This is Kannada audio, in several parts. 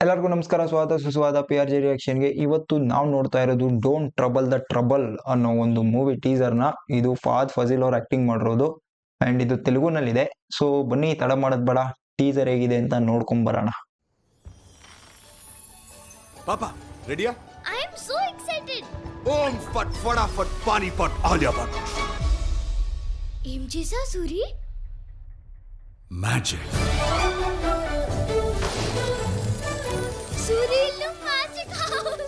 ಎಲ್ಲರಿಗೂ ನಮಸ್ಕಾರ, ಸ್ವಾಗತ ಸುಸ್ವಾಗತ PRJ ರಿಯಾಕ್ಷನ್ಗೆ. ಇವತ್ತು ನಾವು ನೋಡ್ತಾ ಇರೋದು ಡೋಂಟ್ ಟ್ರಬಲ್ ದ ಟ್ರಬಲ್ ಅನ್ನೋ ಒಂದು ಮೂವಿ ಟೀಸರ್ನ. ಇದು ಫಹದ್ ಫಾಸಿಲ್ ಅವ್ರು ಆಕ್ಟಿಂಗ್ ಮಾಡಿರೋದು ಅಂಡ್ ಇದು ತೆಲುಗುನಲ್ಲಿದೆ. ಸೊ ಬನ್ನಿ, ತಡ ಮಾಡೋದ್ ಬೇಡ, ಟೀಸರ್ ಹೇಗಿದೆ ಅಂತ ನೋಡ್ಕೊಂಡ್ ಬರೋಣ. ಪಾಪಾ ರೆಡಿಯಾ? I am so excited. ಓಂ ಫಟ್ ಫಟಾಫಟ್ ಪಾನಿಪಟ್ ಆಲಿಯಾ ಭಟ್. ఏం చేసా సూరి? మ్యాజిక్. సూరి ఇల్లు magic house.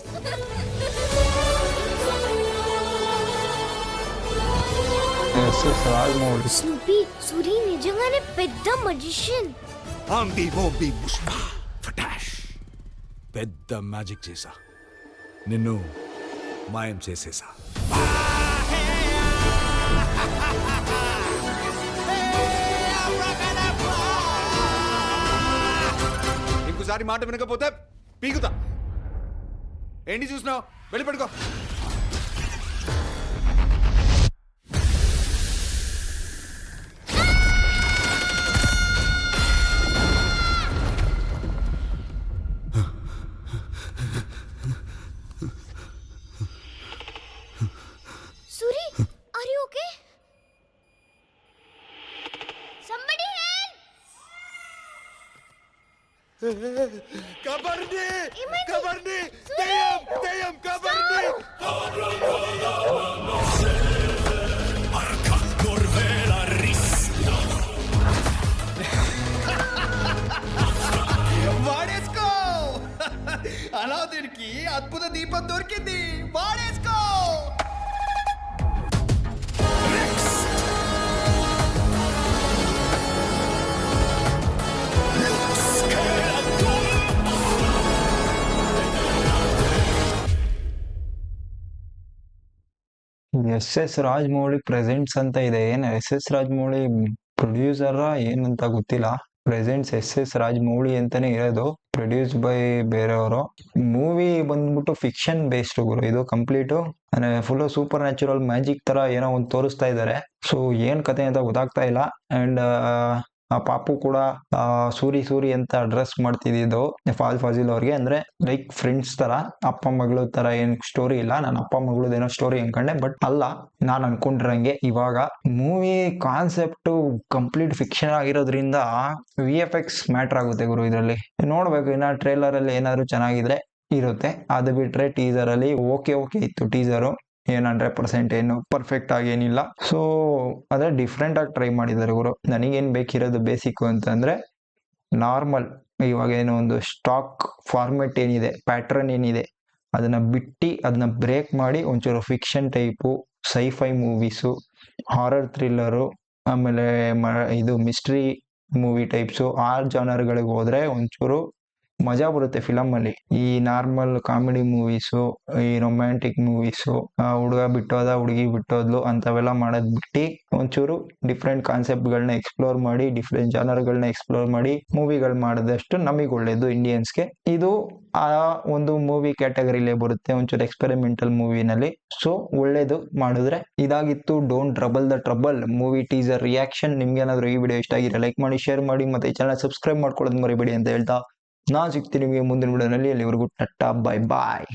SS Rajamouli. Snoopy, Suri నిజంగానే పెద్ద మజిషియన్. ఆంబి ఓంబి ముష్పా ఫటాష్. పెద్ద మ్యాజిక్ చేసా, నిన్ను మాయం చేసేసా. ఇంకోసారి మాట వినకపోతే పీకుతా. ఏంటి చూసినావు? వెళ్ళి పడుకో. Suri, are you okay? Somebody help! కబర్ని ఏమైంది? కబర్ని సూరి! దెయ్యం దెయ్యం కబర్ని. వాడేసుకో. అలాదీనికి అద్భుత దీపం దొరికింది. వాడేసుకో. SS ರಾಜಮೌಳಿ ಪ್ರೆಸೆಂಟ್ಸ್ ಅಂತ ಇದೆ. ಏನ್ SS ರಾಜಮೌಳಿ ಪ್ರೊಡ್ಯೂಸರ ಏನಂತ ಗೊತ್ತಿಲ್ಲ. ಪ್ರೆಸೆಂಟ್ಸ್ SS ರಾಜಮೌಳಿ ಅಂತಾನೆ ಇರೋದು, ಪ್ರೊಡ್ಯೂಸ್ ಬೈ ಬೇರೆಯವರು. ಮೂವಿ ಬಂದ್ಬಿಟ್ಟು ಫಿಕ್ಷನ್ ಬೇಸ್ಡ್ ಗುರು. ಇದು complete full super natural magic ತರ ಏನೋ ಒಂದು ತೋರಿಸ್ತಾ ಇದ್ದಾರೆ. ಸೊ ಏನ್ ಕತೆ ಅಂತ ಗೊತ್ತಾಗ್ತಾ ಇಲ್ಲ. ಅಂಡ್ ಆ ಪಾಪು ಕೂಡ ಸೂರಿ ಸೂರಿ ಅಂತ ಅಡ್ರೆಸ್ ಮಾಡ್ತಿದ್ದು ಫಹದ್ ಫಾಸಿಲ್ ಅವ್ರಿಗೆ. ಅಂದ್ರೆ ಲೈಕ್ ಫ್ರೆಂಡ್ಸ್ ತರ, ಅಪ್ಪ ಮಗಳು ತರ ಏನ್ ಸ್ಟೋರಿ ಇಲ್ಲ. ನಾನು ಅಪ್ಪ ಮಗಳದೇನೋ ಸ್ಟೋರಿ ಅನ್ಕೊಂಡೆ, ಬಟ್ ಅಲ್ಲ, ನಾನ್ ಅನ್ಕೊಂಡಿರಂಗೆ. ಇವಾಗ ಮೂವಿ ಕಾನ್ಸೆಪ್ಟ್ ಕಂಪ್ಲೀಟ್ ಫಿಕ್ಷನ್ ಆಗಿರೋದ್ರಿಂದ VFX ಮ್ಯಾಟರ್ ಆಗುತ್ತೆ ಗುರು. ಇದ್ರಲ್ಲಿ ನೋಡ್ಬೇಕು. ಇನ್ನ ಟ್ರೇಲರ್ ಅಲ್ಲಿ ಏನಾದ್ರು ಚೆನ್ನಾಗಿದ್ರೆ ಇರುತ್ತೆ, ಅದು ಬಿಟ್ರೆ ಟೀಸರ್ ಅಲ್ಲಿ ಓಕೆ ಇತ್ತು. ಟೀಸರು ಏನ್ 100% ಏನು ಪರ್ಫೆಕ್ಟ್ ಆಗಿ ಏನಿಲ್ಲ. ಸೊ ಅದೇ ಡಿಫ್ರೆಂಟ್ ಆಗಿ ಟ್ರೈ ಮಾಡಿದ್ದಾರೆ ಗುರು. ನನಗೇನ್ ಬೇಕಿರೋದು ಬೇಸಿಕ್ ಅಂತಂದ್ರೆ ನಾರ್ಮಲ್, ಇವಾಗ ಏನೋ ಒಂದು ಸ್ಟಾಕ್ ಫಾರ್ಮೆಟ್ ಏನಿದೆ, ಪ್ಯಾಟ್ರನ್ ಏನಿದೆ, ಅದನ್ನ ಬಿಟ್ಟು ಅದನ್ನ ಬ್ರೇಕ್ ಮಾಡಿ ಒಂಚೂರು fiction type, sci-fi movies, horror thriller, ಆಮೇಲೆ ಇದು ಮಿಸ್ಟ್ರಿ ಮೂವಿ ಟೈಪ್ಸು, ಆ ಜಾನರ್ಗಳಿಗೆ ಹೋದ್ರೆ ಒಂಚೂರು ಮಜಾ ಬರುತ್ತೆ ಫಿಲಮ್ ಅಲ್ಲಿ. ಈ ನಾರ್ಮಲ್ ಕಾಮಿಡಿ ಮೂವೀಸು, ಈ ರೊಮ್ಯಾಂಟಿಕ್ ಮೂವೀಸು, ಹುಡುಗ ಬಿಟ್ಟೋದ ಹುಡುಗಿ ಬಿಟ್ಟೋದ್ಲು ಅಂತವೆಲ್ಲ ಮಾಡೋದ್ ಬಿಟ್ಟು ಒಂಚೂರು ಡಿಫ್ರೆಂಟ್ ಕಾನ್ಸೆಪ್ಟ್ ಗಳನ್ನ ಎಕ್ಸ್ಪ್ಲೋರ್ ಮಾಡಿ, ಡಿಫ್ರೆಂಟ್ ಜಾನರ್ಗಳನ್ನ ಎಕ್ಸ್ಪ್ಲೋರ್ ಮಾಡಿ ಮೂವಿಗಳು ಮಾಡಿದಷ್ಟು ನಮಗೆ ಒಳ್ಳೇದು ಇಂಡಿಯನ್ಸ್ಗೆ. ಇದು ಆ ಒಂದು ಮೂವಿ ಕ್ಯಾಟಗರಿಲೇ ಬರುತ್ತೆ, ಒಂಚೂರು ಎಕ್ಸ್ಪೆರಿಮೆಂಟಲ್ ಮೂವಿನಲ್ಲಿ. ಸೊ ಒಳ್ಳೇದು ಮಾಡಿದ್ರೆ. ಇದಾಗಿತ್ತು don't trouble the trouble movie teaser reaction. ನಿಮ್ಗೆ ಏನಾದ್ರು ಈ ವಿಡಿಯೋ ಇಷ್ಟ ಆಗಿದ್ರೆ ಲೈಕ್ ಮಾಡಿ, ಶೇರ್ ಮಾಡಿ, ಮತ್ತೆ ಚಾನಲ್ ಸಬ್ಸ್ಕ್ರೈಬ್ ಮಾಡ್ಕೊಳ್ಳೋದು ಮರಿಬೇಡಿ ಅಂತ ಹೇಳ್ತಾ ನಾನ್ ಸಿಗ್ತೀನಿ ನಿಮಗೆ ಮುಂದಿನ ವಿಡಿಯೋನಲ್ಲಿ. ಅಲ್ಲಿವರೆಗೂ ಟಾಟಾ, ಬೈ ಬಾಯ್.